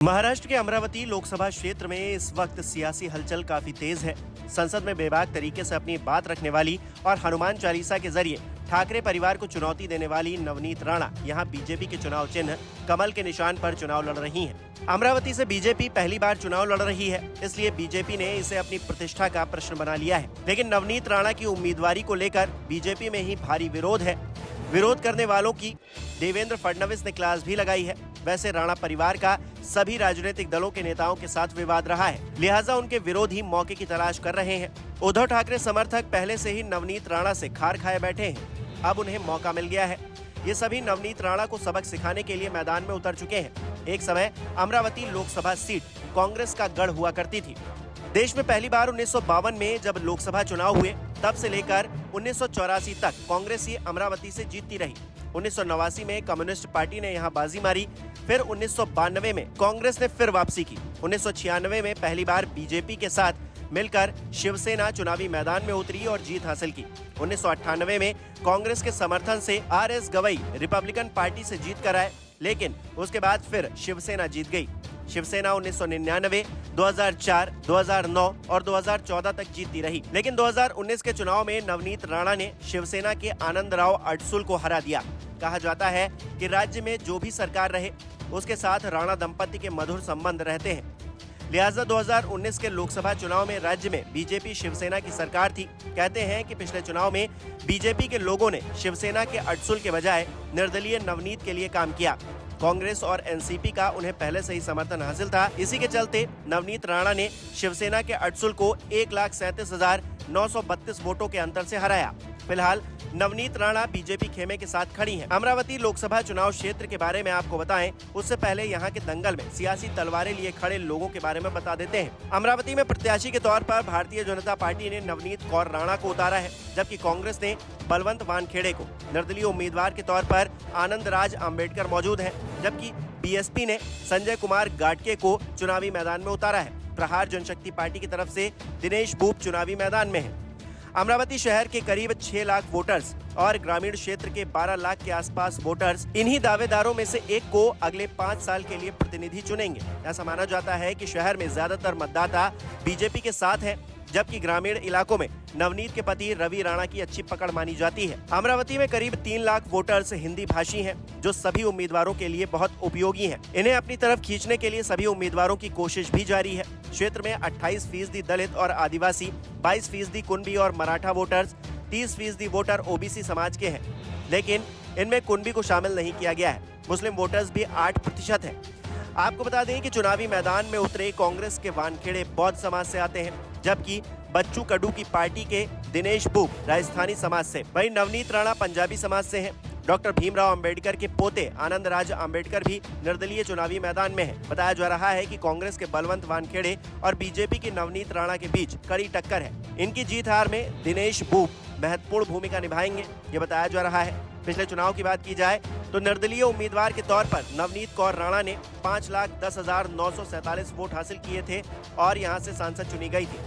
महाराष्ट्र के अमरावती लोकसभा क्षेत्र में इस वक्त सियासी हलचल काफी तेज है। संसद में बेबाक तरीके से अपनी बात रखने वाली और हनुमान चालीसा के जरिए ठाकरे परिवार को चुनौती देने वाली नवनीत राणा यहां बीजेपी के चुनाव चिन्ह कमल के निशान पर चुनाव लड़ रही हैं। अमरावती से बीजेपी पहली बार चुनाव लड़ रही है, इसलिए बीजेपी ने इसे अपनी प्रतिष्ठा का प्रश्न बना लिया है। लेकिन नवनीत राणा की उम्मीदवारी को लेकर बीजेपी में ही भारी विरोध है। विरोध करने वालों की देवेंद्र फडणवीस ने क्लास भी लगाई है। वैसे राणा परिवार का सभी राजनीतिक दलों के नेताओं के साथ विवाद रहा है, लिहाजा उनके विरोधी मौके की तलाश कर रहे हैं। उद्धव ठाकरे समर्थक पहले से ही नवनीत राणा से खार खाए बैठे हैं। अब उन्हें मौका मिल गया है। ये सभी नवनीत राणा को सबक सिखाने के लिए मैदान में उतर चुके हैं। एक समय अमरावती लोकसभा सीट कांग्रेस का गढ़ हुआ करती थी। देश में पहली बार 1952 में जब लोकसभा चुनाव हुए, तब से लेकर 1984 तक कांग्रेस ही अमरावती से जीतती रही। 1989 में कम्युनिस्ट पार्टी ने यहां बाजी मारी, फिर 1992 में कांग्रेस ने फिर वापसी की। 1996 में पहली बार बीजेपी के साथ मिलकर शिवसेना चुनावी मैदान में उतरी और जीत हासिल की। 1998 में कांग्रेस के समर्थन से आर.एस. गवई रिपब्लिकन पार्टी से जीत कर आए, लेकिन उसके बाद फिर शिवसेना जीत गई। शिवसेना 1999, 2004, 2009 और 2014 तक जीतती रही, लेकिन 2019 के चुनाव में नवनीत राणा ने शिवसेना के आनंदराव अडसुल को हरा दिया। कहा जाता है कि राज्य में जो भी सरकार रहे, उसके साथ राणा दंपति के मधुर संबंध रहते हैं। लिहाजा 2019 के लोकसभा चुनाव में राज्य में बीजेपी शिवसेना की सरकार थी। कहते हैं कि पिछले चुनाव में बीजेपी के लोगों ने शिवसेना के अडसुल के बजाय निर्दलीय नवनीत के लिए काम किया। कांग्रेस और एनसीपी का उन्हें पहले से ही समर्थन हासिल था। इसी के चलते नवनीत राणा ने शिवसेना के अडसुल को 1,37,932 वोटों के अंतर से हराया। फिलहाल नवनीत राणा बीजेपी खेमे के साथ खड़ी हैं। अमरावती लोकसभा चुनाव क्षेत्र के बारे में आपको बताएं, उससे पहले यहां के दंगल में सियासी तलवारें लिए खड़े लोगों के बारे में बता देते हैं। अमरावती में प्रत्याशी के तौर पर भारतीय जनता पार्टी ने नवनीत कौर राणा को उतारा है, जबकि कांग्रेस ने बलवंत वानखेड़े को। निर्दलीय उम्मीदवार के तौर पर आनंद राज आम्बेडकर मौजूद है, जबकि बीएसपी ने संजय कुमार गाडके को चुनावी मैदान में उतारा है। प्रहार जनशक्ति पार्टी की तरफ से दिनेश बूब चुनावी मैदान में है। अमरावती शहर के करीब 6 लाख वोटर्स और ग्रामीण क्षेत्र के 12 लाख के आसपास वोटर्स इन्हीं दावेदारों में से एक को अगले 5 साल के लिए प्रतिनिधि चुनेंगे। ऐसा माना जाता है कि शहर में ज्यादातर मतदाता बीजेपी के साथ हैं, जबकि ग्रामीण इलाकों में नवनीत के पति रवि राणा की अच्छी पकड़ मानी जाती है। अमरावती में करीब 3 लाख वोटर्स हिंदी भाषी हैं, जो सभी उम्मीदवारों के लिए बहुत उपयोगी हैं। इन्हें अपनी तरफ खींचने के लिए सभी उम्मीदवारों की कोशिश भी जारी है। क्षेत्र में 28% दलित और आदिवासी, 22% कुणबी और मराठा वोटर्स, 30% वोटर ओबीसी समाज के हैं, लेकिन इनमें कुणबी को शामिल नहीं किया गया है। मुस्लिम वोटर्स भी 8% है। आपको बता दें कि चुनावी मैदान में उतरे कांग्रेस के वानखेड़े बौद्ध समाज से आते हैं, जबकि बच्चू कडू की पार्टी के दिनेश बूब राजस्थानी समाज से। वहीं नवनीत राणा पंजाबी समाज से हैं। डॉक्टर भीमराव अंबेडकर के पोते आनंद राज आम्बेडकर भी निर्दलीय चुनावी मैदान में है। बताया जा रहा है कि कांग्रेस के बलवंत वानखेड़े और बीजेपी की नवनीत राणा के बीच कड़ी टक्कर है। इनकी जीत हार में दिनेश बूब महत्वपूर्ण भूमिका निभाएंगे, ये बताया जा रहा है। पिछले चुनाव की बात की जाए तो निर्दलीय उम्मीदवार के तौर पर नवनीत कौर राणा ने 5,10,947 वोट हासिल किए थे और यहां से सांसद चुनी गई थी।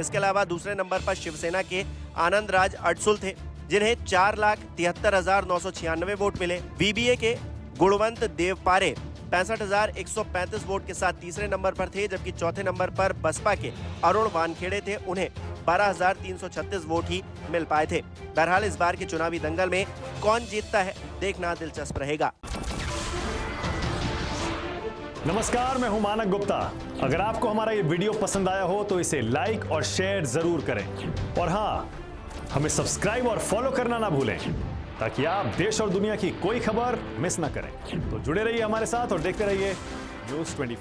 इसके अलावा दूसरे नंबर पर शिवसेना के आनंद राज अडसुल थे, जिन्हें 4,73,996 वोट मिले। वीबीए के गुणवंत देवपारे 65,135 वोट के साथ तीसरे नंबर पर थे, जबकि चौथे नंबर पर बसपा के अरुण वानखेड़े थे। उन्हें 12,336 वोट ही मिल पाए थे। बहरहाल इस बार के चुनावी दंगल में कौन जीतता है, देखना दिलचस्प रहेगा। नमस्कार, मैं हूं मानक गुप्ता। अगर आपको हमारा ये वीडियो पसंद आया हो तो इसे लाइक और शेयर जरूर करें, और हाँ, हमें सब्सक्राइब और फॉलो करना ना भूलें, ताकि आप देश और दुनिया की कोई खबर मिस ना करें। तो जुड़े रहिए हमारे साथ और देखते रहिए न्यूज़ 24।